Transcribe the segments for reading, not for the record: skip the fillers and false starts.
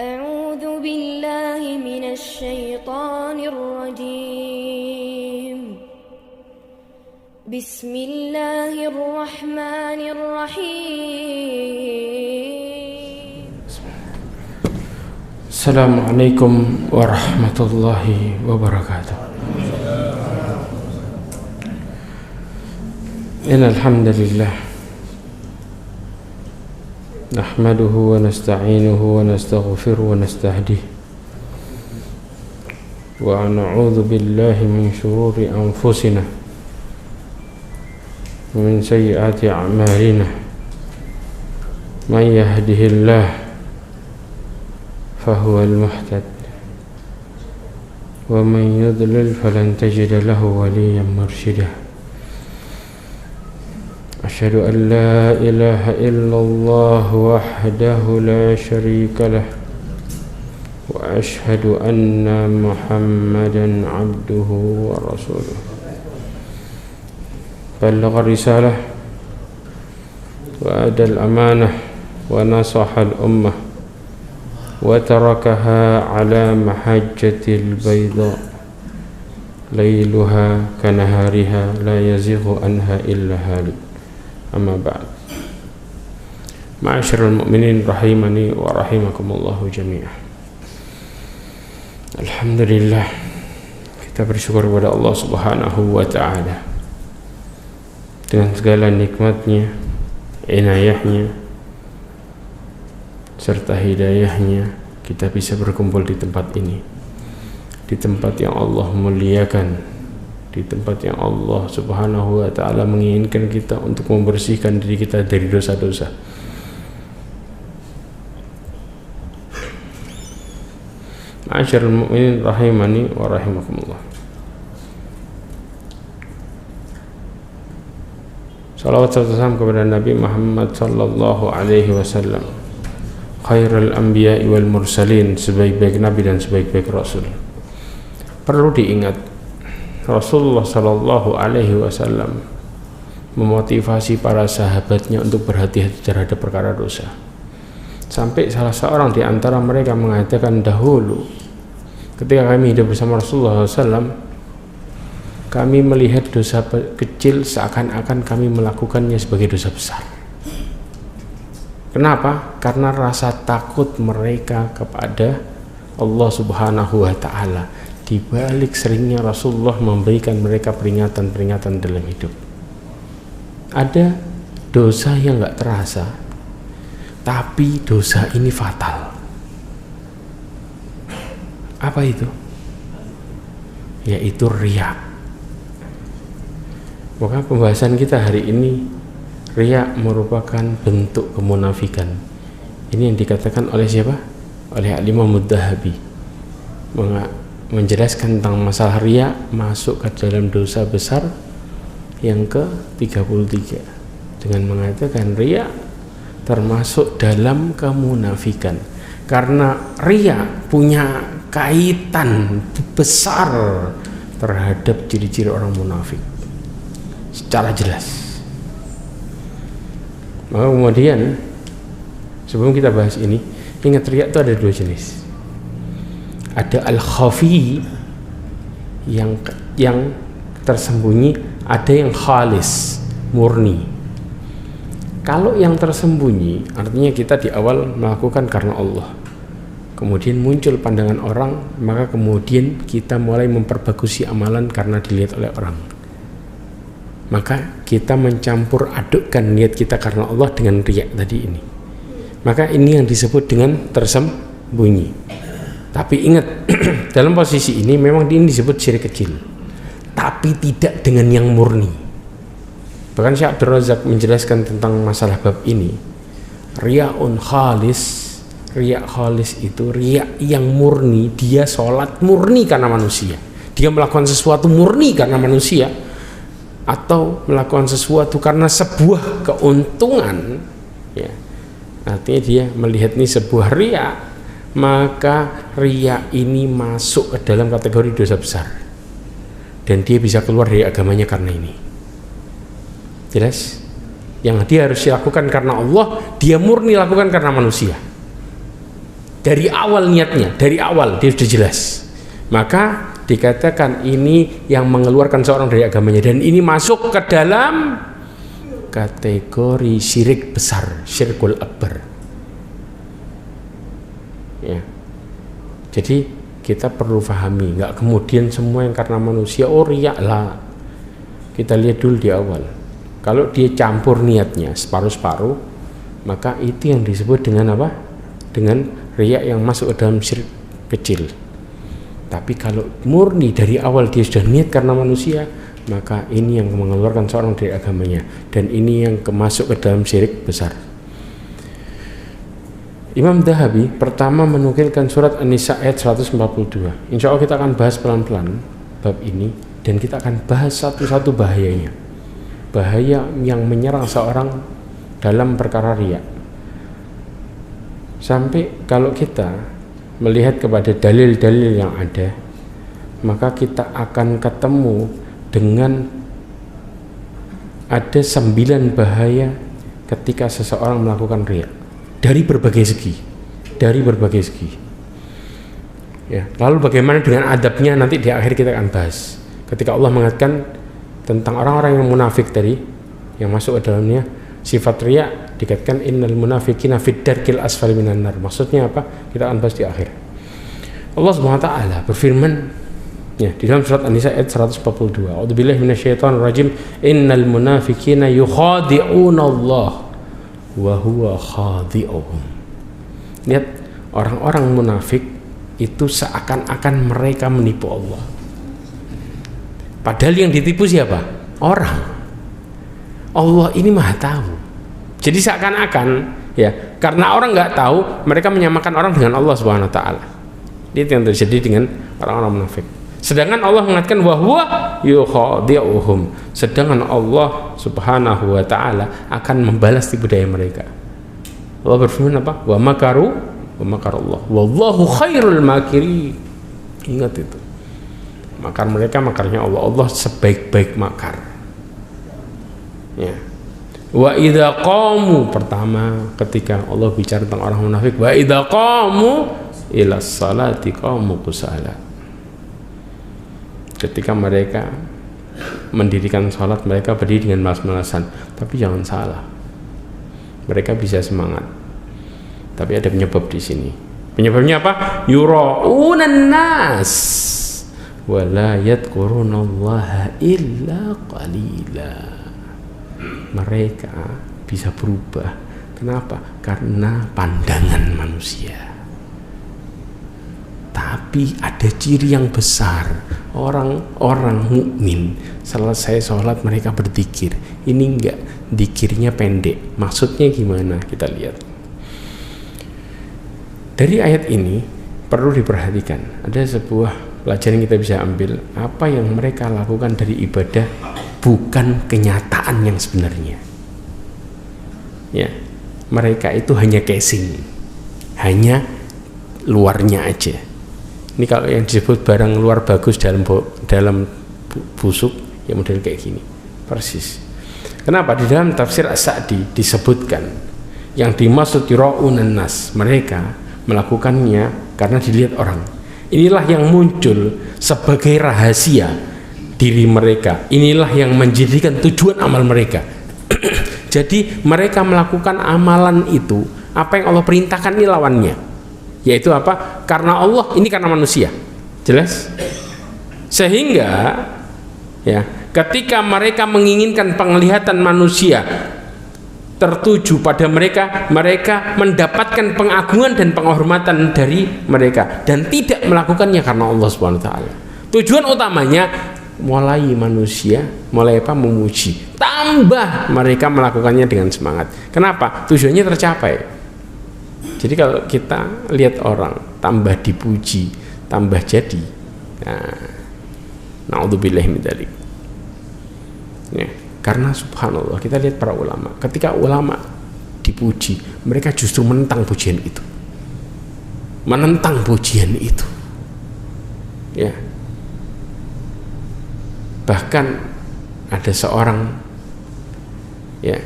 أعوذ بالله من الشيطان الرجيم بسم الله الرحمن الرحيم السلام عليكم ورحمة الله وبركاته. إن الحمد لله نحمده ونستعينه ونستغفره ونستهديه ونعوذ بالله من شرور أنفسنا ومن سيئات أعمالنا. من يهده الله فهو المهتد ومن يضلل فلن تجد له وليا مرشدا. أشهد أن لا إله إلا الله وحده لا شريك له وأشهد أن محمدا عبده ورسوله. بلغ الرسالة وأدى الأمانة ونصح الأمة وتركها على محجة البيضاء ليلها كنهارها لا يزيغ عنها إلا هالك. Amma ba'd. Ma'asyiral mu'minin rahimani wa rahimakumullahu jami'ah. Alhamdulillah, kita bersyukur kepada Allah Subhanahu wa ta'ala dengan segala nikmatnya, inayahnya serta hidayahnya kita bisa berkumpul di tempat ini, di tempat yang Allah muliakan, di tempat yang Allah Subhanahu wa ta'ala menginginkan kita untuk membersihkan diri kita dari dosa-dosa. Ma'asyiral mu'minin rahimani wa rahimakumullah. Salawat serta salam kepada Nabi Muhammad sallallahu alaihi wasallam, khairul anbiya'i wal mursalin, sebaik-baik nabi dan sebaik-baik rasul. Perlu diingat, Rasulullah Sallallahu Alaihi Wasallam memotivasi para sahabatnya untuk berhati-hati terhadap perkara dosa. Sampai salah seorang di antara mereka mengatakan, dahulu ketika kami hidup bersama Rasulullah SAW, kami melihat dosa kecil seakan-akan kami melakukannya sebagai dosa besar. Kenapa? Karena rasa takut mereka kepada Allah Subhanahu Wa Ta'ala. Di balik seringnya Rasulullah memberikan mereka peringatan-peringatan dalam hidup. Ada dosa yang gak terasa, tapi dosa ini fatal. Apa itu? Yaitu riya. Maka pembahasan kita hari ini, riya merupakan bentuk kemunafikan. Ini yang dikatakan oleh siapa? Oleh Al-Imam Ad-Dhahabi, menjelaskan tentang masalah riya masuk ke dalam dosa besar yang ke-33 dengan mengatakan riya termasuk dalam kemunafikan, karena riya punya kaitan besar terhadap ciri-ciri orang munafik secara jelas. Maka kemudian sebelum kita bahas ini, ingat riya itu ada dua jenis. Ada al-khafi yang tersembunyi, ada yang khalis, murni. Kalau yang tersembunyi artinya kita di awal melakukan karena Allah, kemudian muncul pandangan orang, maka kemudian kita mulai memperbagusi amalan karena dilihat oleh orang. Maka kita mencampur adukkan niat kita karena Allah dengan riya tadi ini. Maka ini yang disebut dengan tersembunyi. Tapi ingat, dalam posisi ini memang ini disebut syirik kecil, tapi tidak dengan yang murni. Bahkan Syekh Abdul Razak menjelaskan tentang masalah bab ini, riya'un khalis. Riya' khalis itu riya' yang murni, dia sholat murni karena manusia, dia melakukan sesuatu murni karena manusia, atau melakukan sesuatu karena sebuah keuntungan, ya. Artinya dia melihat ini sebuah riya', maka riya ini masuk ke dalam kategori dosa besar dan dia bisa keluar dari agamanya karena ini. Jelas? Yang dia harus lakukan karena Allah, dia murni lakukan karena manusia. dari awal niatnya, dari awal dia sudah jelas, maka dikatakan ini yang mengeluarkan seorang dari agamanya, dan ini masuk ke dalam kategori syirik besar, syirkul akbar. Ya. Jadi kita perlu pahami, nggak kemudian semua yang karena manusia riya lah. Kita lihat dulu di awal. Kalau dia campur niatnya separuh-separuh, maka itu yang disebut dengan apa? Dengan riya yang masuk ke dalam syirik kecil. Tapi kalau murni dari awal dia sudah niat karena manusia, maka ini yang mengeluarkan seorang dari agamanya, dan ini yang masuk ke dalam syirik besar. Imam Dhahabi pertama menukilkan surat An-Nisa ayat 142. Insya Allah kita akan bahas pelan-pelan bab ini, dan kita akan bahas satu-satu bahayanya, bahaya yang menyerang seorang dalam perkara riya. Sampai kalau kita melihat kepada dalil-dalil yang ada, maka kita akan ketemu dengan ada 9 bahaya ketika seseorang melakukan riya dari berbagai segi, ya. Lalu bagaimana dengan adabnya, nanti di akhir kita akan bahas. Ketika Allah mengatakan tentang orang-orang yang munafik tadi, yang masuk ke dalamnya sifat riya, dikatakan innal munafiqina fid darkil asfali minan nar. Maksudnya apa? Kita akan bahas di akhir. Allah Subhanahu wa taala berfirman, ya, di dalam surat An-Nisa ayat 142. A'udzubillahi minasyaitonir rajim. Innal munafiqina yukhadi'una Allah wa huwa khadi'uhum. Lihat, orang-orang munafik itu seakan-akan mereka menipu Allah. Padahal yang ditipu siapa? Orang. Allah ini Maha tahu. Jadi seakan-akan, ya, karena orang nggak tahu, mereka menyamakan orang dengan Allah Subhanahu wa taala. Itu yang terjadi dengan orang-orang munafik. Sedangkan Allah mengatakan wahwa yukhadi'uhum, sedangkan Allah Subhanahu wa taala akan membalas tipu daya mereka. Allah berfirman apa? Wa makaru wa makarallah wallahu khairul makirin. Ingat itu. Makar mereka makarnya Allah. Allah sebaik-baik makar. Ya. Wa idza qamu, pertama ketika Allah bicara tentang orang munafik, wa idza qamu ila salati qamu kusala. Ketika mereka mendirikan sholat, mereka berdiri dengan malas-malasan. Tapi jangan salah, mereka bisa semangat. Tapi ada penyebab di sini. Penyebabnya apa? Yura'unan nas wa la yadhkurunallaha illa qalila. Mereka bisa berubah. Kenapa? Karena pandangan manusia. Tapi ada ciri yang besar, orang-orang mukmin selesai sholat mereka berzikir. Ini enggak, zikirnya pendek. Maksudnya gimana? Kita lihat dari ayat ini. Perlu diperhatikan, ada sebuah pelajaran yang kita bisa ambil. Apa yang mereka lakukan dari ibadah bukan kenyataan yang sebenarnya, ya. Mereka itu hanya casing, hanya luarnya aja. Ini kalau yang disebut barang luar bagus dalam busuk, ya model kayak gini persis. Kenapa? Di dalam tafsir As-Sa'di disebutkan yang dimaksud yura'unan nas, mereka melakukannya karena dilihat orang. Inilah yang muncul sebagai rahasia diri mereka. Inilah yang menjadikan tujuan amal mereka. Jadi mereka melakukan amalan itu, apa yang Allah perintahkan ini lawannya. Yaitu apa? Karena Allah, ini karena manusia. Jelas? Sehingga, ya, ketika mereka menginginkan penglihatan manusia tertuju pada mereka, mereka mendapatkan pengagungan dan penghormatan dari mereka, dan tidak melakukannya karena Allah Subhanahu wa taala. Tujuan utamanya mulai manusia, mulai apa? Memuji. Tambah mereka melakukannya dengan semangat. Kenapa? Tujuannya tercapai. Jadi kalau kita lihat orang tambah dipuji, tambah jadi, na'udzubillahi min dzalik. Ya, karena subhanallah, kita lihat para ulama, ketika ulama dipuji, mereka justru menentang pujian itu. Menentang pujian itu. Ya. Bahkan ada seorang, ya,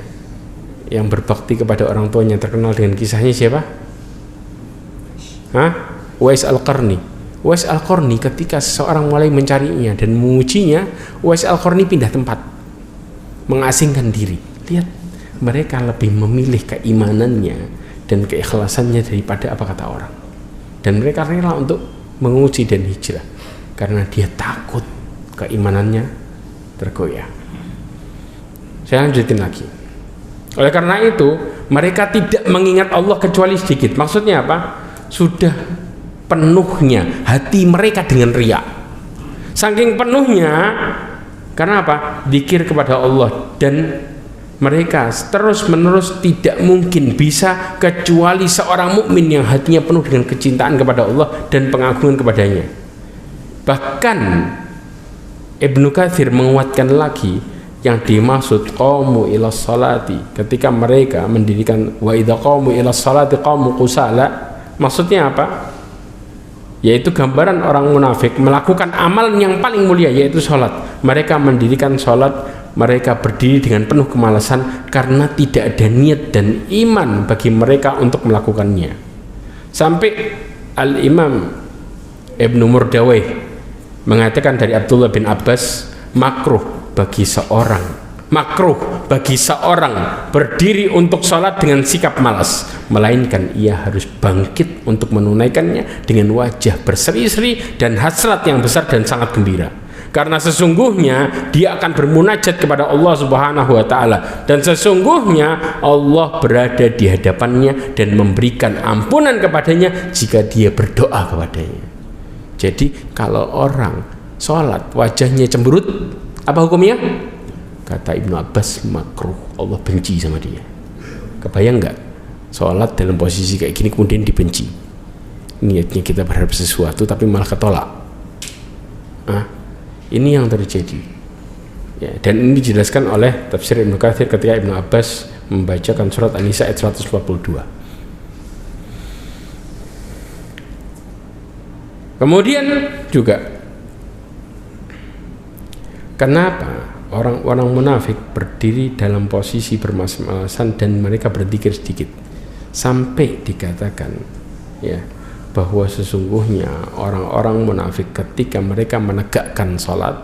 yang berbakti kepada orang tuanya, terkenal dengan kisahnya siapa? Uwais Al-Qarni. Uwais Al-Qarni ketika seseorang mulai mencarinya dan memujinya, Uwais Al-Qarni pindah tempat, mengasingkan diri. Lihat, mereka lebih memilih keimanannya dan keikhlasannya daripada apa kata orang. Dan mereka rela untuk menguji dan hijrah karena dia takut keimanannya tergoyah. Saya lanjutin lagi. Oleh karena itu, mereka tidak mengingat Allah kecuali sedikit. Maksudnya apa? Sudah penuhnya hati mereka dengan riya. Saking penuhnya, karena apa? Zikir kepada Allah, dan mereka terus menerus tidak mungkin bisa kecuali seorang mukmin yang hatinya penuh dengan kecintaan kepada Allah dan pengagungan kepadanya. Bahkan Ibnu Katsir menguatkan lagi yang dimaksud qamu ila salati, ketika mereka mendirikan wa idza qamu ila salati qamu qusala, maksudnya apa? Yaitu gambaran orang munafik melakukan amal yang paling mulia, yaitu sholat. Mereka mendirikan sholat, mereka berdiri dengan penuh kemalasan karena tidak ada niat dan iman bagi mereka untuk melakukannya. Sampai Al-Imam Ibnu Murdawayh mengatakan dari Abdullah bin Abbas, makruh bagi seorang berdiri untuk sholat dengan sikap malas, melainkan ia harus bangkit untuk menunaikannya dengan wajah berseri-seri dan hasrat yang besar dan sangat gembira, karena sesungguhnya dia akan bermunajat kepada Allah Subhanahu wa ta'ala, dan sesungguhnya Allah berada di hadapannya dan memberikan ampunan kepadanya jika dia berdoa kepadanya. Jadi kalau orang sholat wajahnya cemberut, apa hukumnya? Kata Ibnu Abbas, makruh, Allah benci sama dia. Kebayang nggak? Sholat dalam posisi kayak gini kemudian dibenci. Niatnya kita berharap sesuatu tapi malah ketolak. Ini yang terjadi. Ya, dan ini dijelaskan oleh tafsir Ibnu Katsir ketika Ibnu Abbas membacakan surat An-Nisa ayat 142. Kemudian juga, kenapa orang-orang munafik berdiri dalam posisi bermalas-malasan dan mereka berzikir sedikit, sampai dikatakan ya bahwa sesungguhnya orang-orang munafik ketika mereka menegakkan sholat,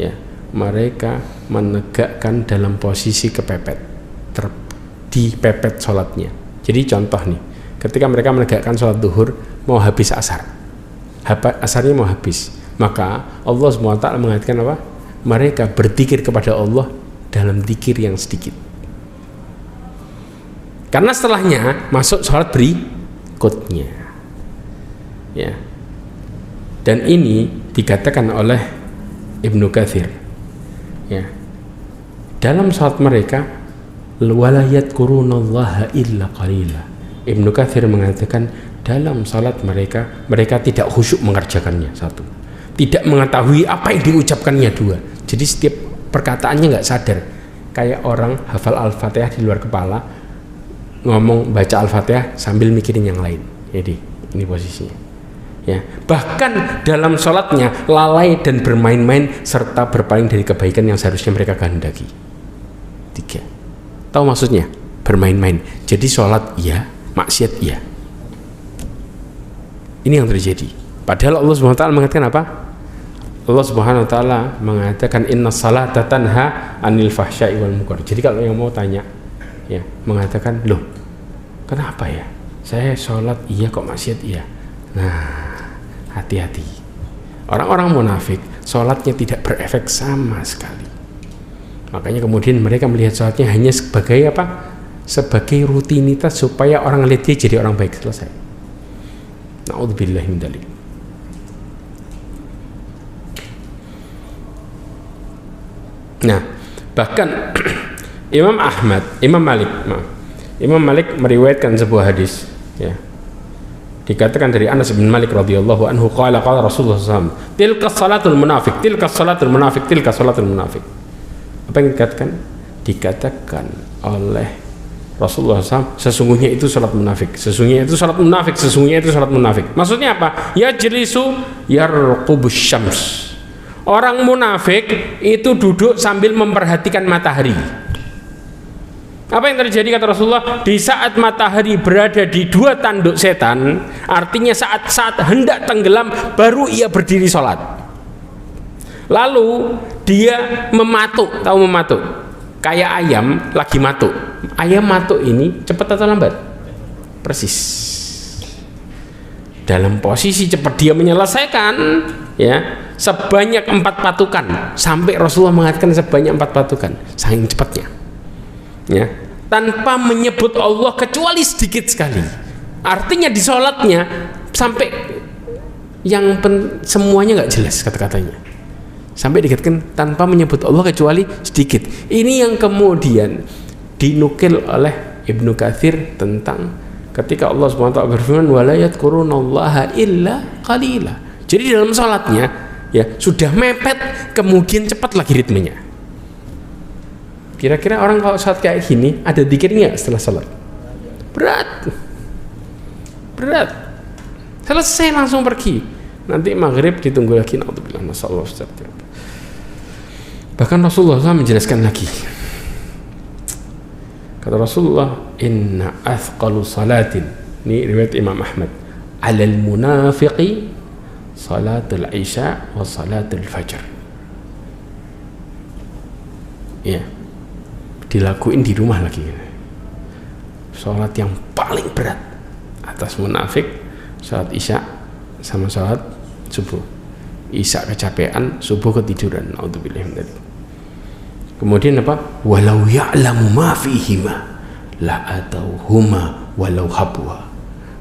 ya mereka menegakkan dalam posisi kepepet, dipepet sholatnya. Jadi contoh nih, ketika mereka menegakkan sholat duhur mau habis asarnya mau habis, maka Allah SWT mengatakan apa? Mereka berzikir kepada Allah dalam zikir yang sedikit, karena setelahnya masuk sholat berikutnya, ya. Dan ini dikatakan oleh Ibnu Katsir, ya, dalam sholat mereka wala yadhkurunallaha illa qalila. Ibnu Katsir mengatakan dalam sholat mereka tidak khusyuk mengerjakannya, satu, tidak mengetahui apa yang diucapkannya, dua, jadi setiap perkataannya nggak sadar, kayak orang hafal Al-Fatihah di luar kepala, ngomong baca Al-Fatihah sambil mikirin yang lain. Jadi ini posisinya, ya. Bahkan dalam sholatnya lalai dan bermain-main serta berpaling dari kebaikan yang seharusnya mereka kehendaki. Tiga, tahu maksudnya bermain-main? Jadi sholat iya, maksiat iya. Ini yang terjadi. Padahal Allah SWT mengatakan apa? Allah Subhanahu wa ta'ala mengatakan inna salata tanha anil fahsya'i wal munkar. Jadi kalau yang mau tanya, ya, mengatakan, loh kenapa ya saya sholat iya kok maksiat iya? Nah, hati-hati. Orang-orang munafik sholatnya tidak berefek sama sekali, makanya kemudian mereka melihat sholatnya hanya sebagai apa? Sebagai rutinitas supaya orang lihat dia jadi orang baik, selesai. Na'udzubillahi min dzalik. Nah, bahkan Imam Malik meriwayatkan sebuah hadis, ya. Dikatakan dari Anas bin Malik radhiyallahu anhu qala Rasulullah SAW, tilka salatul munafik, tilka salatul munafik, tilka salatul munafik. Apa yang dikatakan? Dikatakan oleh Rasulullah SAW, sesungguhnya itu salat munafik, sesungguhnya itu salat munafik, sesungguhnya itu salat munafik. Maksudnya apa? Yajlisu yarqubus syams. Orang munafik itu duduk sambil memperhatikan matahari. Apa yang terjadi kata Rasulullah? Di saat matahari berada di dua tanduk setan, artinya saat hendak tenggelam, baru ia berdiri sholat. Lalu dia mematuk, tahu mematuk? Kayak ayam lagi matuk. Ayam matuk ini cepat atau lambat? Persis. Dalam posisi cepat dia menyelesaikan, ya, sebanyak 4 patukan. Sampai Rasulullah mengatakan sebanyak 4 patukan, saking cepatnya. Ya, tanpa menyebut Allah kecuali sedikit sekali. Artinya di sholatnya sampai yang semuanya nggak jelas kata-katanya, sampai dikatakan tanpa menyebut Allah kecuali sedikit. Ini yang kemudian dinukil oleh Ibnu Katsir tentang ketika Allah SWT berfirman wala yadhkurunallaha illa qalila. Jadi dalam sholatnya, ya, sudah mepet, kemudian cepat lagi ritmenya. Kira-kira orang kalau sholat kayak gini ada dzikir nggak setelah sholat? Berat. Selesai langsung pergi. Nanti maghrib ditunggu lagi. Naudzubillah, nasallahu alaihi wasallam. Bahkan Rasulullah SAW menjelaskan lagi. Kata Rasulullah, inna athqalu salatin, ini riwayat Imam Ahmad, alal munafiqi salatul isya wa salatul fajr. Ya, dilakuin di rumah lagi. Salat yang paling berat atas munafik, salat isya sama salat subuh. Isya kecapean, subuh ketiduran. Naudzubillah min dzalik. Kemudian apa? Walau ya'lamu ma fihima la atauhuma walau habwa.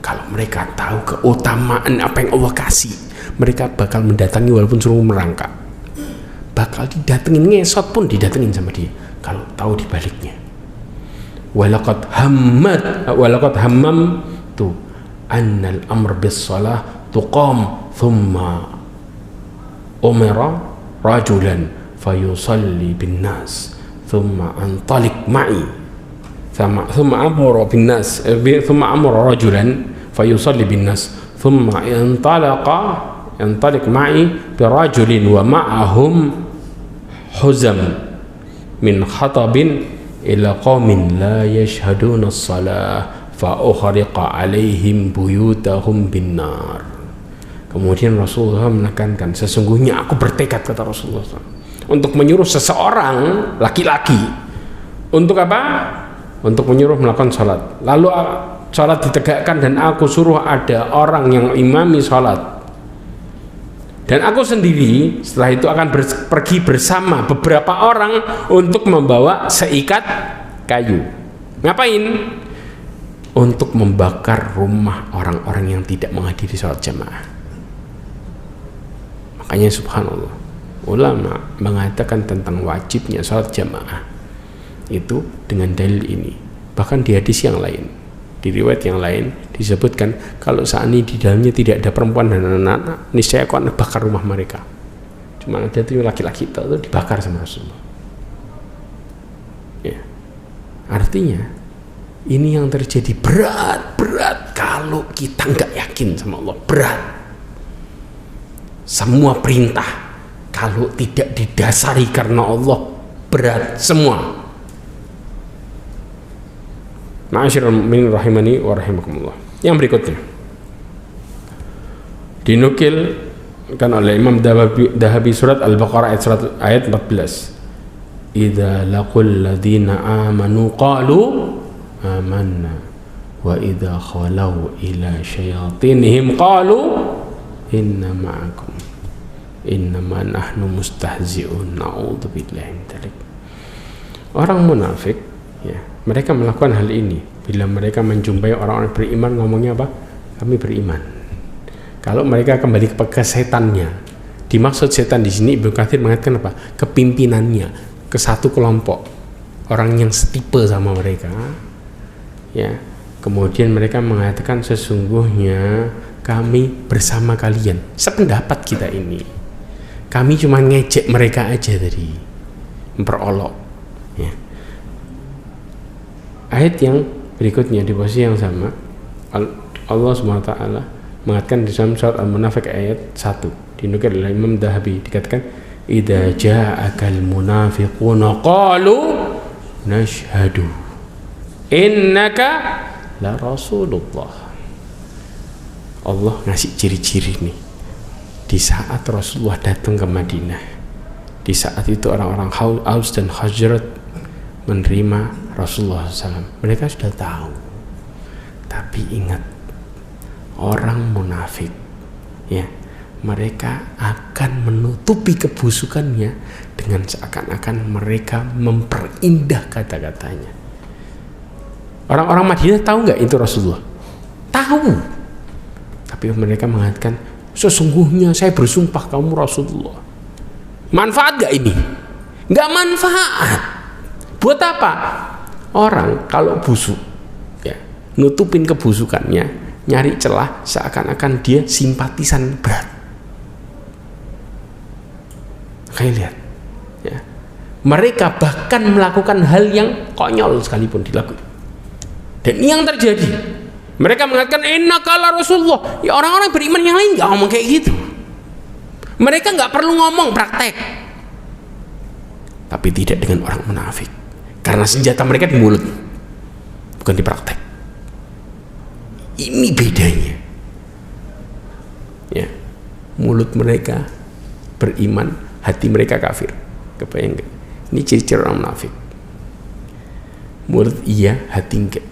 Kalau mereka tahu keutamaan apa yang Allah kasih, mereka bakal mendatangi walaupun suruh merangkak. Bakal didatengin, ngesot pun didatengin sama dia kalau tahu dibaliknya. Walaqad hammamtu annal amr bis salah tuqam thumma umira rajulan fayusalli bin nas thumma antalik ma'i thumma amara bin nas thumma amara rajulan fayusalli bin nas thumma antalik ma'i bi rajulin wa ma'ahum huzam min khatabin ila qaumin la yashhaduna as-salah fa ukhriqa alaihim buyutahum bin nar. Kemudian Rasulullah menekankan, sesungguhnya aku bertekad, kata Rasulullah SAW, untuk menyuruh seseorang laki-laki untuk apa? Untuk menyuruh melakukan sholat. Lalu sholat ditegakkan dan aku suruh ada orang yang imami sholat, dan aku sendiri setelah itu akan pergi bersama beberapa orang untuk membawa seikat kayu. Ngapain? Untuk membakar rumah orang-orang yang tidak menghadiri sholat jamaah. Makanya subhanallah, ulama mengatakan tentang wajibnya sholat jamaah itu dengan dalil ini. Bahkan di hadis yang lain, di riwayat yang lain disebutkan kalau saat ini di dalamnya tidak ada perempuan dan anak-anak, niscaya aku akan bakar rumah mereka. Cuma ada tuh laki-laki itu dibakar sama Rasulullah. Ya. Artinya ini yang terjadi berat kalau kita nggak yakin sama Allah. Berat. Semua perintah kalau tidak didasari karena Allah berat semua. Ma'asyiral mu'minin rahimani wa rahimakumullah. Yang berikutnya dinukil kan oleh Imam Dahabi surat Al-Baqarah ayat 14. Idza laqul ladzina amanu qalu amanna wa idza khalau ila syayatinihim qalu inna ma'akum innama nahnu mustahzi'un. Na'udzubillahi min dzalik. Orang munafik, ya, mereka melakukan hal ini bila mereka menjumpai orang-orang beriman, ngomongnya apa? Kami beriman. Kalau mereka kembali ke setannya, dimaksud setan di sini Ibnu Katsir mengatakan apa? Kepimpinannya, ke satu kelompok orang yang setipe sama mereka, ya. Kemudian mereka mengatakan sesungguhnya kami bersama kalian, sependapat kita ini. Kami cuma ngejek mereka aja tadi, memperolok, ya. Ayat yang berikutnya di posisi yang sama, Allah SWT mengatakan di dalam surat Al-Munafiq ayat 1, dinukil oleh Imam Dahabi, dikatakan idza ja'akal munafiquna qalu nashhadu innaka la Rasulullah. Allah ngasih ciri-ciri nih. Di saat Rasulullah datang ke Madinah, di saat itu orang-orang Aus dan Khazraj menerima Rasulullah SAW. Mereka sudah tahu. Tapi ingat, orang munafik, ya, mereka akan menutupi kebusukannya dengan seakan-akan mereka memperindah kata-katanya. Orang-orang Madinah tahu nggak itu Rasulullah? Tahu. Tapi mereka mengatakan, sesungguhnya saya bersumpah kamu Rasulullah. Manfaat gak ini? Gak manfaat. Buat apa? Orang kalau busuk, ya, nutupin kebusukannya, nyari celah seakan-akan dia simpatisan berat. Kalian lihat, ya, mereka bahkan melakukan hal yang konyol sekalipun dilakukan. Dan ini yang terjadi. Mereka mengatakan innaka la Rasulullah. Ya, orang-orang beriman yang lain nggak ngomong kayak gitu. Mereka nggak perlu ngomong, praktek. Tapi tidak dengan orang munafik. Karena senjata mereka di mulut, bukan di praktek. Ini bedanya. Ya, mulut mereka beriman, hati mereka kafir. Kebayang nggak? Ini ciri-ciri orang munafik. Mulut iya, hati enggak.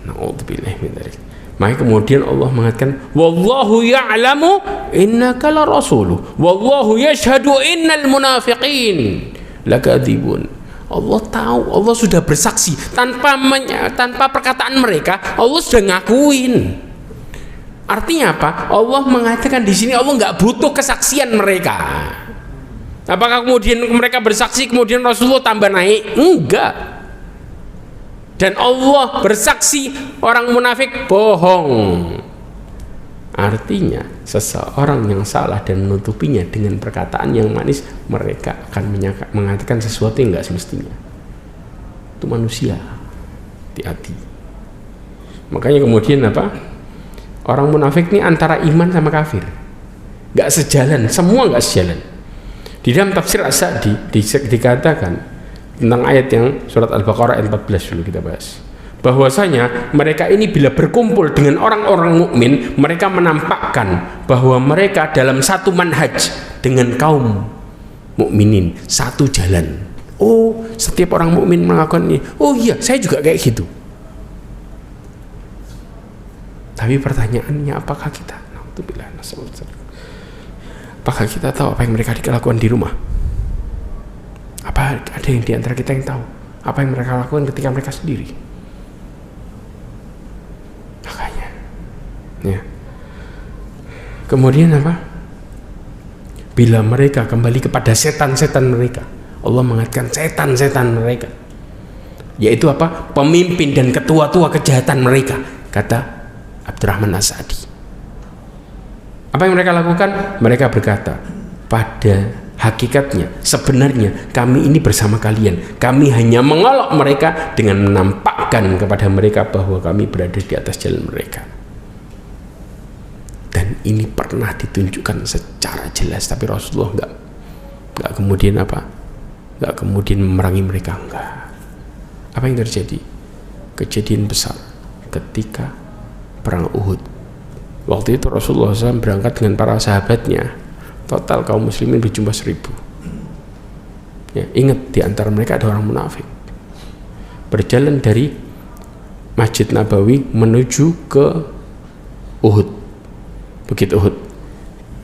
Na'udzubillah min dzalik. Maka kemudian Allah mengatakan, wallahu ya'lamu innaka la rasuluh wallahu yashhadu innal munafiqin lakadzibun. Allah tahu, Allah sudah bersaksi tanpa perkataan mereka, Allah sudah ngakuin. Artinya apa? Allah mengatakan di sini Allah nggak butuh kesaksian mereka. Apakah kemudian mereka bersaksi kemudian Rasulullah tambah naik? Enggak. Dan Allah bersaksi orang munafik bohong. Artinya seseorang yang salah dan menutupinya dengan perkataan yang manis, mereka akan mengatakan sesuatu yang enggak semestinya. Itu manusia. Hati-hati. Makanya kemudian apa? Orang munafik ini antara iman sama kafir. Enggak sejalan, semua enggak sejalan. Di dalam tafsir As-Sa'di dikatakan tentang ayat yang surat Al-Baqarah ayat 14 dulu kita bahas, bahwasanya mereka ini bila berkumpul dengan orang-orang mukmin, mereka menampakkan bahwa mereka dalam satu manhaj dengan kaum mukminin, satu jalan. Oh, setiap orang mukmin melakukan ini. Oh iya, saya juga kayak gitu. Tapi pertanyaannya, apakah kita tahu apa yang mereka lakukan di rumah? Apa ada yang diantara kita yang tahu apa yang mereka lakukan ketika mereka sendiri? Makanya, ya. Kemudian apa? Bila mereka kembali kepada setan-setan mereka, Allah mengatakan setan-setan mereka, yaitu apa? Pemimpin dan ketua-tua kejahatan mereka, kata Abdurrahman As-Sa'di. Apa yang mereka lakukan? Mereka berkata, pada hakikatnya, sebenarnya kami ini bersama kalian. Kami hanya mengolok mereka dengan menampakkan kepada mereka bahwa kami berada di atas jalan mereka. Dan ini pernah ditunjukkan secara jelas, tapi Rasulullah enggak kemudian apa? Enggak kemudian memerangi mereka, enggak. Apa yang terjadi? Kejadian besar ketika perang Uhud. Waktu itu Rasulullah SAW berangkat dengan para sahabatnya. Total kaum muslimin berjumlah 1000. Ya, ingat di antara mereka ada orang munafik. Berjalan dari Masjid Nabawi menuju ke Uhud. Begitu Uhud,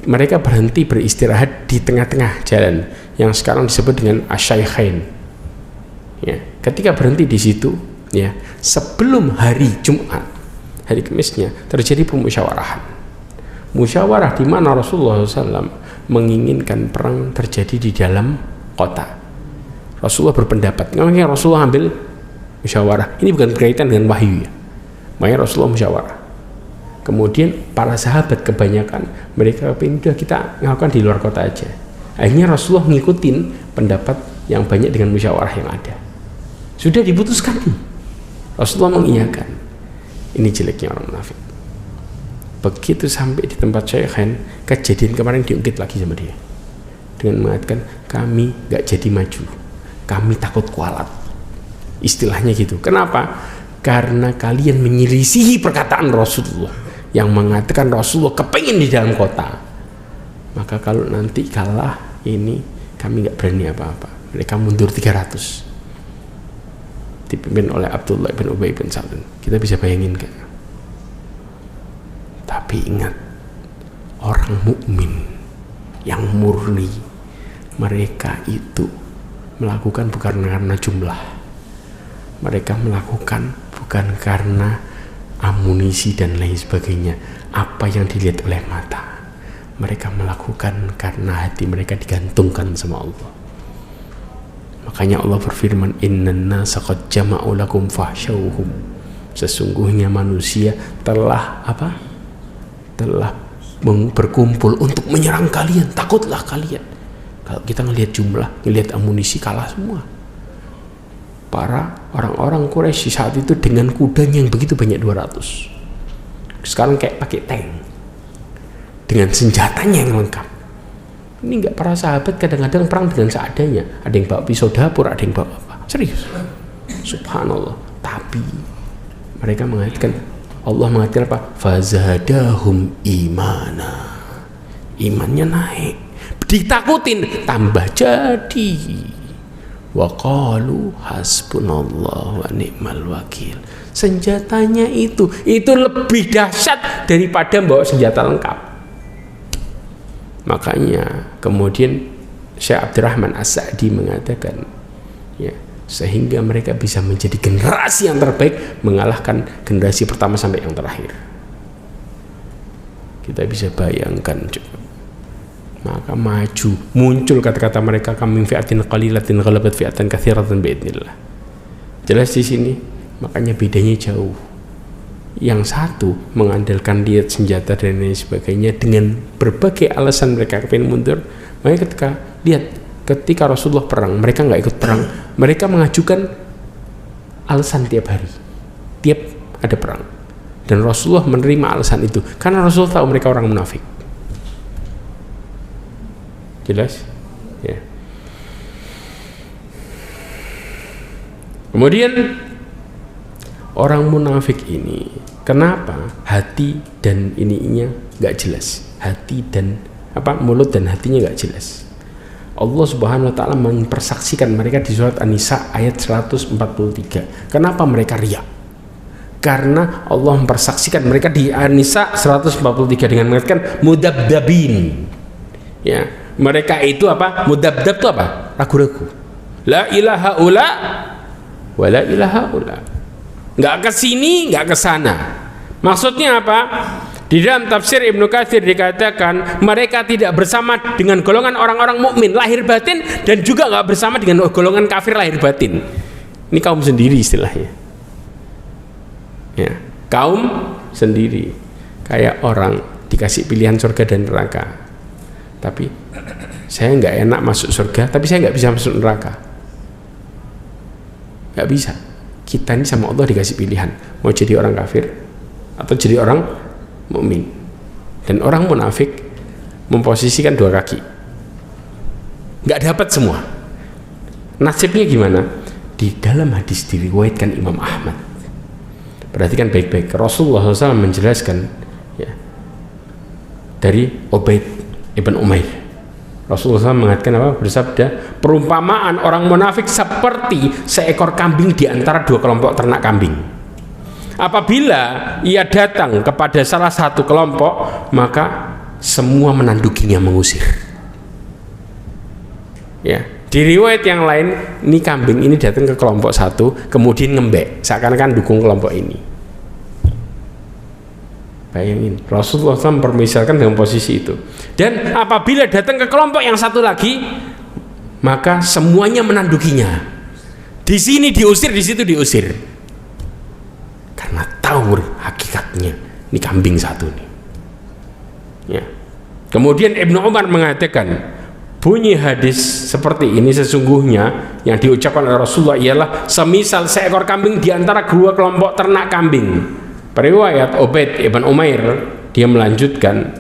mereka berhenti beristirahat di tengah-tengah jalan yang sekarang disebut dengan Asy-Syaikhain. Ya, ketika berhenti di situ, ya, sebelum hari Jumat, hari Kamisnya terjadi pemusyawarahan. Musyawarah di mana Rasulullah SAW menginginkan perang terjadi di dalam kota. Rasulullah berpendapat, makanya Rasulullah ambil musyawarah. Ini bukan berkaitan dengan wahyu, ya. Makanya Rasulullah musyawarah. Kemudian para sahabat kebanyakan mereka pindah, kita ngakukan di luar kota aja. Akhirnya Rasulullah ngikutin pendapat yang banyak dengan musyawarah yang ada. Sudah diputuskan, Rasulullah mengiyakan. Ini jeleknya orang munafik. Begitu sampai di tempat Syaikhain, kejadian kemarin diungkit lagi sama dia dengan mengatakan, kami gak jadi maju, kami takut kualat, istilahnya gitu. Kenapa? Karena kalian menyelisihi perkataan Rasulullah yang mengatakan Rasulullah kepingin di dalam kota. Maka kalau nanti kalah ini, kami nggak berani apa-apa. Mereka mundur 300, dipimpin oleh Abdullah bin Ubay bin Salul. Kita bisa bayangin kan? Tapi ingat, orang mukmin yang murni, mereka itu melakukan bukan karena jumlah, mereka melakukan bukan karena amunisi dan lain sebagainya, apa yang dilihat oleh mata. Mereka melakukan karena hati mereka digantungkan sama Allah. Makanya Allah berfirman, innan nasa qad jama'u lakum fahsyauhum. Sesungguhnya manusia telah apa? Telah berkumpul untuk menyerang kalian. Takutlah kalian. Kalau kita ngelihat jumlah, ngelihat amunisi, kalah semua. Para orang-orang Quraisy saat itu dengan kudanya yang begitu banyak 200. Sekarang kayak pakai tank. Dengan senjatanya yang lengkap. Ini enggak, para sahabat kadang-kadang perang dengan seadanya. Ada yang bawa pisau dapur, ada yang bawa apa? Serius. Subhanallah. Tapi mereka mengatakan, Allah mengatakan apa? Fazadahum imana. Imannya naik. Ditakutin, tambah jadi. Wa qalu hasbunallah wa ni'mal wakil. Senjatanya itu lebih dahsyat daripada bawa senjata lengkap. Makanya kemudian Syekh Abdurrahman As-Sa'di mengatakan, ya, sehingga mereka bisa menjadi generasi yang terbaik mengalahkan generasi pertama sampai yang terakhir. Kita bisa bayangkan coba. Maka maju, muncul kata-kata mereka, kami fi'atin qalilatin ghalabat fi'atan katsiratan biidznillah. Jelas di sini, makanya bedanya jauh. Yang satu mengandalkan lihat senjata dan lain sebagainya dengan berbagai alasan mereka kepingin mundur. Makanya ketika Rasulullah perang, mereka nggak ikut perang, mereka mengajukan alasan tiap hari, tiap ada perang, dan Rasulullah menerima alasan itu karena Rasulullah tahu mereka orang munafik. Jelas? Ya. Kemudian orang munafik ini, kenapa hati dan ininya nggak jelas, hati dan apa, mulut dan hatinya nggak jelas. Allah Subhanahu wa Ta'ala mempersaksikan mereka di surat An-Nisa ayat 143. Kenapa mereka riya? Karena Allah mempersaksikan mereka di An-Nisa 143 dengan mengatakan mudabdabin. Ya, mereka itu apa? Mudabdab itu apa? Ragu-ragu. La ilaha ula wa la ilaha ula. Nggak ke sini, nggak ke sana. Maksudnya apa? Di dalam tafsir Ibnu Katsir dikatakan mereka tidak bersama dengan golongan orang-orang mukmin lahir batin, dan juga nggak bersama dengan golongan kafir lahir batin. Ini kaum sendiri istilahnya. Ya, kaum sendiri. Kayak orang dikasih pilihan surga dan neraka. Tapi saya nggak enak masuk surga, tapi saya nggak bisa masuk neraka. Nggak bisa. Kita ini sama Allah dikasih pilihan, mau jadi orang kafir atau jadi orang mukmin. Dan orang munafik memposisikan dua kaki, nggak dapat semua. Nasibnya gimana? Di dalam hadis diriwayatkan Imam Ahmad, perhatikan baik-baik, Rasulullah SAW menjelaskan, ya, dari Ubaid ibn Umair. Rasulullah SAW mengatakan apa? Bersabda, perumpamaan orang munafik seperti seekor kambing di antara dua kelompok ternak kambing. Apabila ia datang kepada salah satu kelompok, maka semua menandukinya, mengusir. Ya, di riwayat yang lain, ini kambing ini datang ke kelompok satu, kemudian ngembek, seakan-akan dukung kelompok ini. Bayangin, Rasulullah SAW mempermisalkan dengan posisi itu. Dan apabila datang ke kelompok yang satu lagi, maka semuanya menandukinya. Di sini diusir, di situ diusir. Karena tahu hakikatnya, ini kambing satu nih. Ya. Kemudian Ibnu Umar mengatakan, bunyi hadis seperti ini sesungguhnya yang diucapkan oleh Rasulullah ialah semisal seekor kambing di antara dua kelompok ternak kambing. Periwayat Ubaid ibn Umair, dia melanjutkan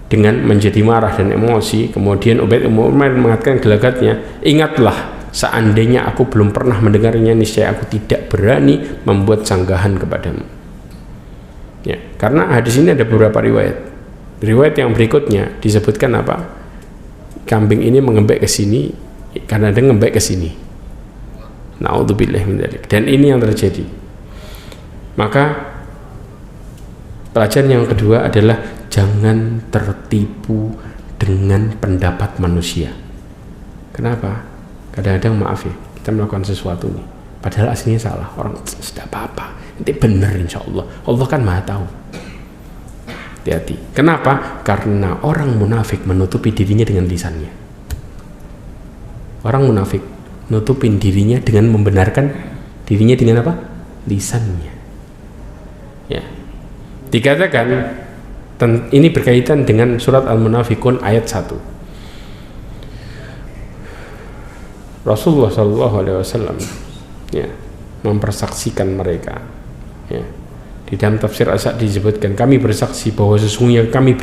dengan menjadi marah dan emosi. Kemudian Ubaid ibn Umair mengatakan gelagatnya, ingatlah seandainya aku belum pernah mendengarnya, niscaya aku tidak berani membuat sanggahan kepadamu. Ya, karena hadis ini ada beberapa riwayat. Riwayat yang berikutnya disebutkan apa? Kambing ini mengembek ke sini karena dia ngembek ke sini. Na'udzubillah min dzalik. Dan ini yang terjadi. Maka pelajaran yang kedua adalah jangan tertipu dengan pendapat manusia. Kenapa? Kadang-kadang maaf ya, kita melakukan sesuatu nih, padahal aslinya salah. Orang tidak apa-apa, nanti benar insya Allah. Allah kan maha tahu. Hati-hati. Kenapa? Karena orang munafik menutupi dirinya dengan lisannya. Orang munafik nutupin dirinya dengan membenarkan dirinya dengan apa? Lisannya. Ya. Dikatakan ini berkaitan dengan surat Al-Munafiqun ayat 1. Rasulullah SAW ya, mempersaksikan mereka. Ya. Di dalam tafsir As-Sa'di disebutkan, kami bersaksi bahwa sesungguhnya kamu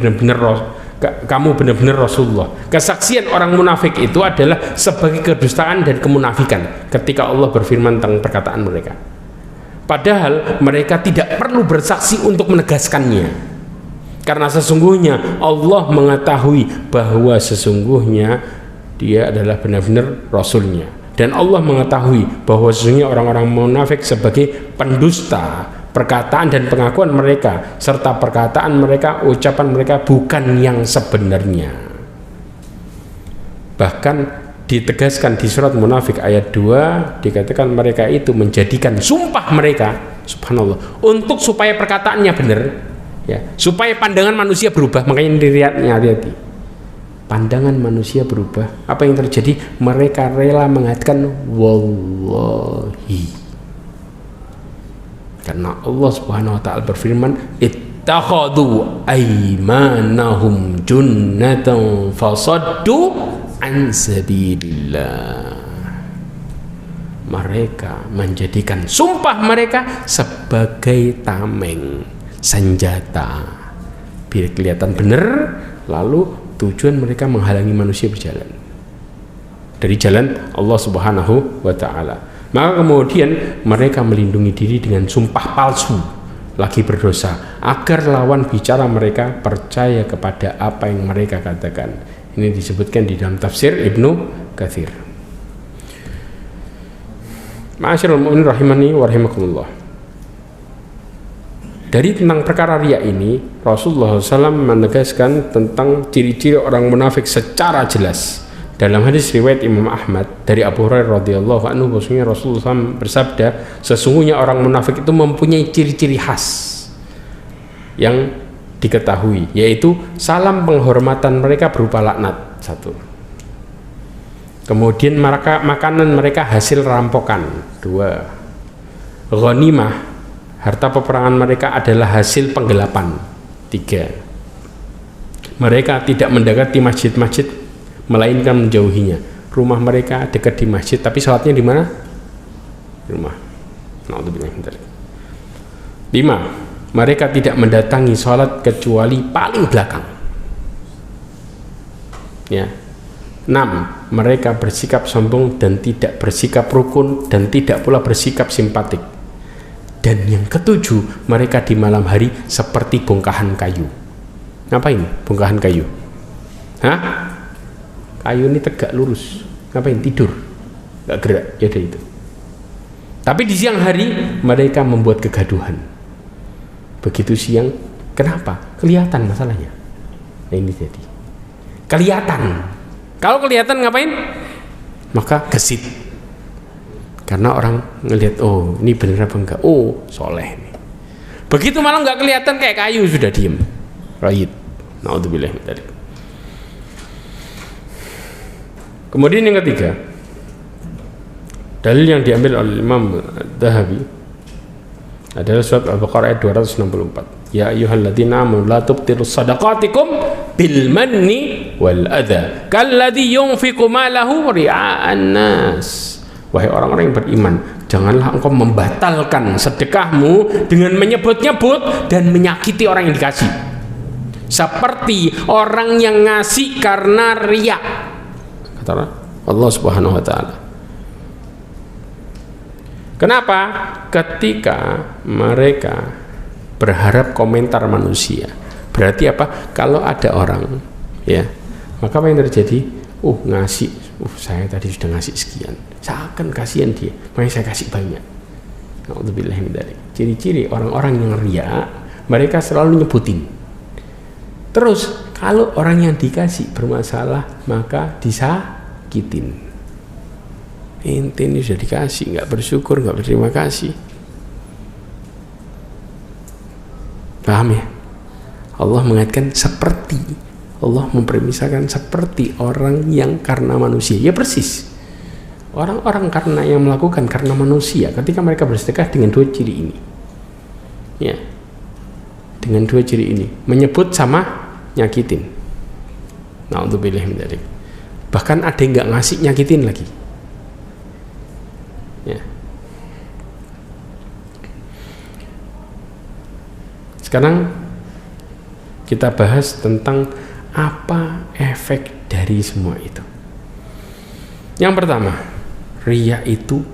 benar-benar Rasulullah. Kesaksian orang munafik itu adalah sebagai kedustaan dan kemunafikan ketika Allah berfirman tentang perkataan mereka. Padahal mereka tidak perlu bersaksi untuk menegaskannya, karena sesungguhnya Allah mengetahui bahwa sesungguhnya dia adalah benar-benar Rasulnya, dan Allah mengetahui bahwa sesungguhnya orang-orang munafik sebagai pendusta perkataan dan pengakuan mereka, serta perkataan mereka, ucapan mereka bukan yang sebenarnya. Bahkan ditegaskan di surat Munafik ayat 2 dikatakan mereka itu menjadikan sumpah mereka, subhanallah, untuk supaya perkataannya benar, ya, supaya pandangan manusia berubah. Makanya dilihatnya, hati-hati, pandangan manusia berubah. Apa yang terjadi? Mereka rela mengatakan wallahi, karena Allah Subhanahu wa taala berfirman, ittakhadhu aymanahum junnatan fasaddu an sabilillah. Mereka menjadikan sumpah mereka sebagai tameng, senjata, biar kelihatan benar, lalu tujuan mereka menghalangi manusia berjalan dari jalan Allah Subhanahu wa taala. Maka kemudian mereka melindungi diri dengan sumpah palsu, lagi berdosa, agar lawan bicara mereka percaya kepada apa yang mereka katakan. Ini disebutkan di dalam tafsir Ibnu Katsir. Ma'asyiral mu'minin rahimani wa rahimakumullah. Dari tentang perkara riya ini, Rasulullah SAW menegaskan tentang ciri-ciri orang munafik secara jelas. Dalam hadis riwayat Imam Ahmad dari Abu Hurairah radhiyallahu anhu, bahwasanya Rasulullah SAW bersabda, sesungguhnya orang munafik itu mempunyai ciri-ciri khas yang diketahui, yaitu salam penghormatan mereka berupa laknat, 1. Kemudian makanan mereka hasil rampokan, 2. Ghanimah, harta peperangan mereka adalah hasil penggelapan, 3. Mereka tidak mendekati masjid-masjid melainkan menjauhinya. Rumah mereka dekat di masjid, tapi sholatnya di mana? Di rumah. 5. Mereka tidak mendatangi sholat kecuali paling belakang. Ya. 6. Mereka bersikap sombong dan tidak bersikap rukun dan tidak pula bersikap simpatik. Dan yang ke-7, mereka di malam hari seperti bongkahan kayu. Ngapain bongkahan kayu? Hah? Kayu ini tegak lurus, ngapain? Tidur, nggak gerak, ya ada itu. Tapi di siang hari mereka membuat kegaduhan. Begitu siang, kenapa? Kelihatan masalahnya. Nah ini jadi kelihatan. Kalau kelihatan ngapain? Maka gesit. Karena orang ngelihat, oh ini bener apa enggak? Oh soleh nih. Begitu malam nggak kelihatan, kayak kayu sudah diem. Right. Naudzubillah min dzalik. Kemudian yang ketiga, dalil yang diambil oleh Imam Dahabi adalah surat Al-Baqarah ayat 264. Ya ayyuhalladzina amanu la tubtilus shadaqatikum bil manni wal adha kalladzi yunfiqu malahu ria'an nas. Wahai orang-orang yang beriman, janganlah engkau membatalkan sedekahmu dengan menyebut-nyebut dan menyakiti orang yang dikasih, seperti orang yang ngasih karena riya, kata Allah Subhanahu wa taala. Kenapa? Ketika mereka berharap komentar manusia. Berarti apa? Kalau ada orang, ya, maka apa yang terjadi? Ngasih, saya tadi sudah ngasih sekian, saya akan kasihan dia, makanya saya kasih banyak. Na'udzubillah min dzalik. Ciri-ciri orang-orang yang riya, mereka selalu nyebutin. Terus kalau orang yang dikasih bermasalah, maka disakitin. Ente ini sudah dikasih, nggak bersyukur, nggak berterima kasih. Paham ya? Allah mengatakan seperti, Allah mempermisalkan seperti orang yang karena manusia. Ya persis. Orang-orang karena yang melakukan karena manusia, ketika mereka bersedekah dengan dua ciri ini, ya, dengan dua ciri ini, menyebut sama nyakitin. Na'udzubillah min dzalik. Bahkan ada yang nggak ngasih, nyakitin lagi. Ya. Sekarang kita bahas tentang apa efek dari semua itu. Yang pertama, riya itu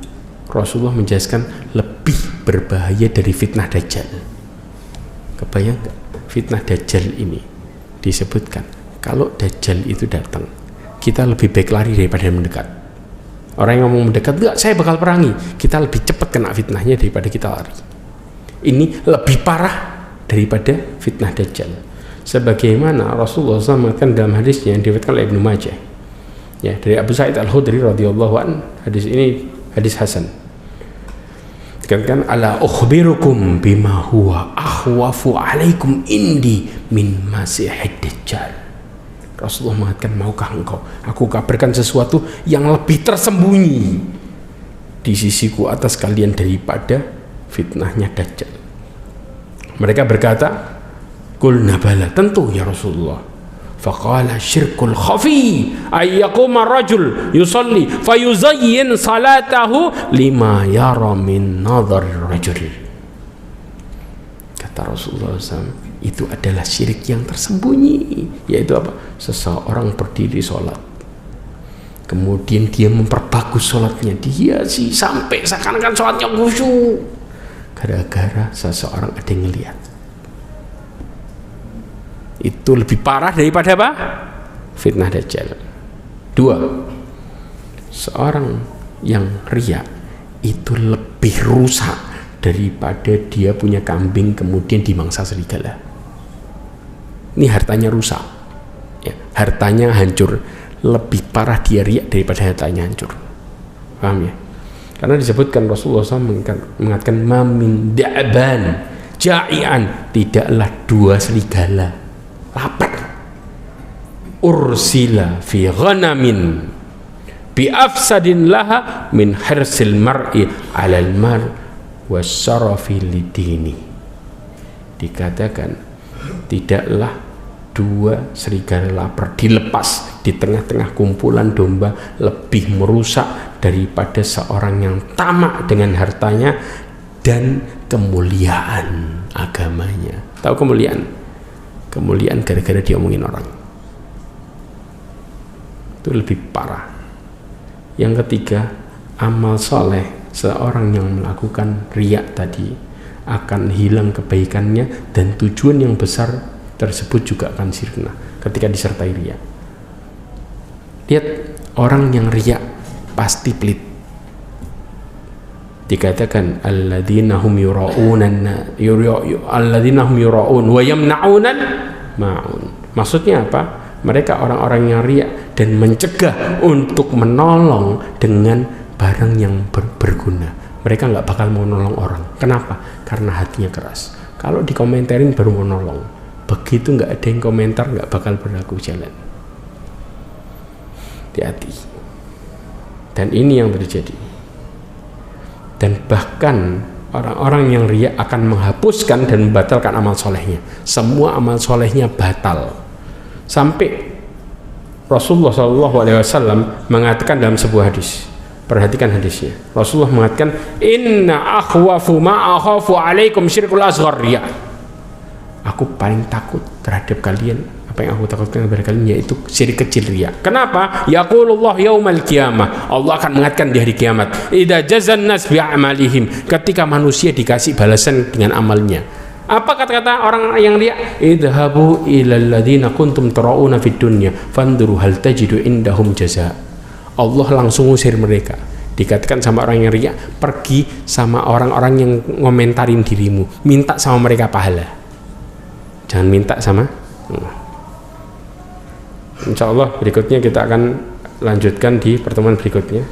Rasulullah menjelaskan lebih berbahaya dari fitnah dajjal. Kebayang nggak? Fitnah dajjal ini disebutkan kalau dajjal itu datang, kita lebih baik lari daripada mendekat. Orang yang ngomong mendekat, enggak, saya bakal perangi, kita lebih cepat kena fitnahnya daripada kita lari. Ini lebih parah daripada fitnah dajjal. Sebagaimana Rasulullah SAW mengatakan dalam hadisnya yang diriwayatkan oleh Ibnu Majah, ya, dari Abu Sa'id Al-Khudri radhiyallahu an, hadis ini hadis hasan. Dikatakan, ala ukhbirukum bima huwa akhwafu alaikum indi min masihid dajjal. Rasulullah mengatakan, maukah engkau aku kabarkan sesuatu yang lebih tersembunyi di sisiku atas kalian daripada fitnahnya dajjal. Mereka berkata, qulna bala, tentu ya Rasulullah. Faqala syirkul khafi ayyakuma rajul yusalli fayuzayyin salatahu lima yara min nadhar rajul. Kata Rasulullah SAW, itu adalah syirik yang tersembunyi, yaitu apa? Seseorang berdiri sholat, kemudian dia memperbagus sholatnya, dia sih sampai seakan-akan sholatnya khusyuk, gara-gara seseorang ada yang ngelihat. Itu lebih parah daripada apa? Fitnah dajjal. Dua, seorang yang riya itu lebih rusak daripada dia punya kambing kemudian dimangsa serigala. Ini hartanya rusak, ya, hartanya hancur. Lebih parah dia riya daripada hartanya hancur. Paham ya? Karena disebutkan Rasulullah SAW mengatakan, mamin da'ban ja'ian, tidaklah dua serigala lapar ursila fi ghanamin bi afsadin laha min hirsil mar'i alal mar wasyarafi lidini. Dikatakan tidaklah dua serigala lapar dilepas di tengah-tengah kumpulan domba lebih merusak daripada seorang yang tamak dengan hartanya dan kemuliaan agamanya. Tahu kemuliaan? Kemuliaan gara-gara diomongin orang. Itu lebih parah. Yang ketiga, amal soleh seorang yang melakukan riya tadi akan hilang kebaikannya dan tujuan yang besar tersebut juga akan sirna ketika disertai riya. Lihat, orang yang riya pasti pelit. Dikatakan alladzina hum yura'un wa yamna'unan ma'un. Maksudnya apa? Mereka orang-orang yang riya dan mencegah untuk menolong dengan barang yang berguna. Mereka nggak bakal mau nolong orang. Kenapa? Karena hatinya keras. Kalau dikomentarin baru mau nolong. Begitu nggak ada yang komentar, nggak bakal berlaku jalan. Hati-hati. Dan ini yang terjadi. Dan bahkan orang-orang yang riya akan menghapuskan dan membatalkan amal solehnya. Semua amal solehnya batal. Sampai Rasulullah SAW mengatakan dalam sebuah hadis. Perhatikan hadisnya. Rasulullah mengatakan, inna akhwafu ma akhafu alaikum syirkul asghar riya. Aku paling takut terhadap kalian apa yang aku takutkan kepada kalian yaitu syirik kecil riya. Kenapa? Yaqulullah yaumal qiyamah. Allah akan mengatakan di hari kiamat, idza jazan nas bi a'malihim, ketika manusia dikasih balasan dengan amalnya. Apa kata-kata orang yang riya? Idhabu ilal ladzina kuntum tarauna fid dunya fanduru hal tajidu indahum jazaa. Allah langsung usir mereka. Dikatakan sama orang yang riya, pergi sama orang-orang yang ngomentarin dirimu, minta sama mereka pahala, jangan minta sama Insya Allah berikutnya kita akan lanjutkan di pertemuan berikutnya.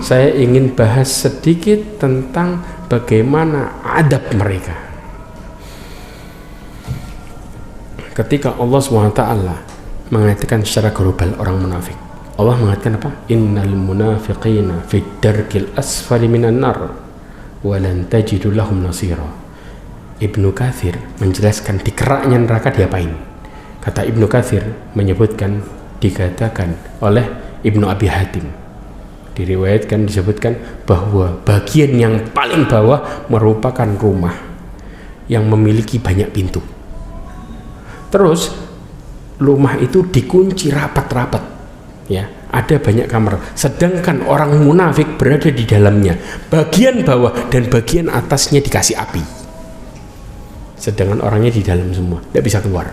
Saya ingin bahas sedikit tentang bagaimana adab mereka ketika Allah SWT mengatakan secara global orang munafik. Allah mengatakan apa? Innal munafiqina fid darkil asfali minan nar wa lan tajidu lahum nasira. Ibnu Katsir menjelaskan di keraknya neraka diapain. Kata Ibnu Katsir menyebutkan, dikatakan oleh Ibnu Abi Hatim, diriwayatkan disebutkan bahwa bagian yang paling bawah merupakan rumah yang memiliki banyak pintu. Terus rumah itu dikunci rapat-rapat. Ya, ada banyak kamar, sedangkan orang munafik berada di dalamnya, bagian bawah dan bagian atasnya dikasih api, sedangkan orangnya di dalam semua, tidak bisa keluar.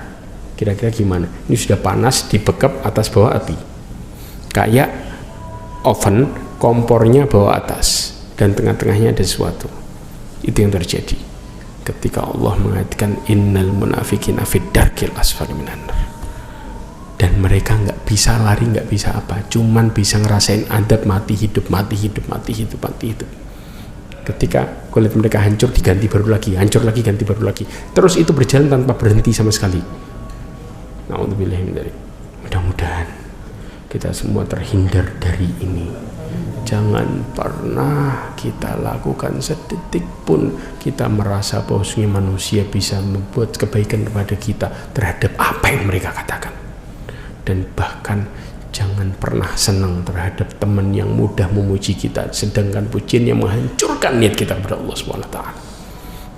Kira-kira gimana? Ini sudah panas, dibekap atas bawah api, kayak oven, kompornya bawah atas dan tengah-tengahnya ada sesuatu. Itu yang terjadi ketika Allah mengatakan innal munafiqina fid darkil asfali minan nar. Dan mereka nggak bisa lari, nggak bisa apa, cuman bisa ngerasain adab mati hidup, mati hidup, mati hidup, mati hidup. Ketika kulit mereka hancur, diganti baru lagi, hancur lagi, ganti baru lagi. Terus itu berjalan tanpa berhenti sama sekali. Na'udzubillah min dzalik. Mudah-mudahan kita semua terhindar dari ini. Jangan pernah kita lakukan sedetik pun kita merasa bahwasanya manusia bisa membuat kebaikan kepada kita terhadap apa yang mereka katakan. Dan bahkan jangan pernah senang terhadap teman yang mudah memuji kita, sedangkan pujian yang menghancurkan niat kita kepada Allah SWT.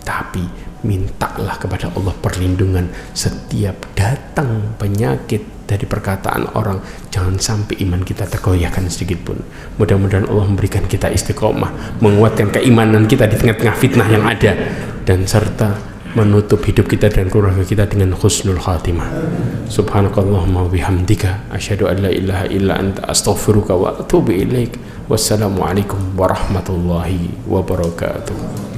Tapi mintalah kepada Allah perlindungan setiap datang penyakit dari perkataan orang, jangan sampai iman kita tergoyahkan sedikit pun. Mudah-mudahan Allah memberikan kita istiqomah, menguatkan keimanan kita di tengah-tengah fitnah yang ada, dan serta menutup hidup kita dan keluarga kita dengan husnul khatimah. Subhanakallahumma bihamdika asyhadu an la ilaha illa anta astaghfiruka wa atubu ilaik. Wassalamualaikum warahmatullahi wabarakatuh.